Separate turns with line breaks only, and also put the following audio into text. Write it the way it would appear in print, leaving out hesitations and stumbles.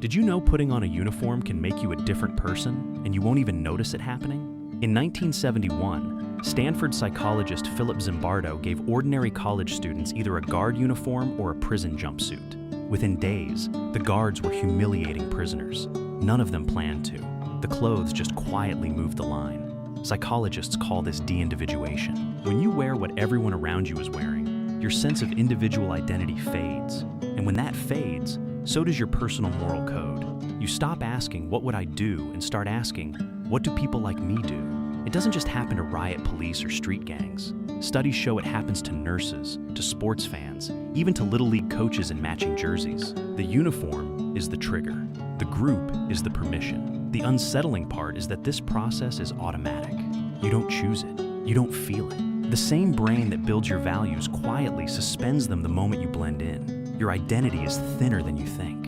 Did you know putting on a uniform can make you a different person, and you won't even notice it happening? In 1971, Stanford psychologist Philip Zimbardo gave ordinary college students either a guard uniform or a prison jumpsuit. Within days, the guards were humiliating prisoners. None of them planned to. The clothes just quietly moved the line. Psychologists call this de-individuation. When you wear what everyone around you is wearing, your sense of individual identity fades. And when that fades, so does your personal moral code. You stop asking, what would I do, and start asking, what do people like me do? It doesn't just happen to riot police or street gangs. Studies show it happens to nurses, to sports fans, even to Little League coaches in matching jerseys. The uniform is the trigger. The group is the permission. The unsettling part is that this process is automatic. You don't choose it. You don't feel it. The same brain that builds your values quietly suspends them the moment you blend in. Your identity is thinner than you think.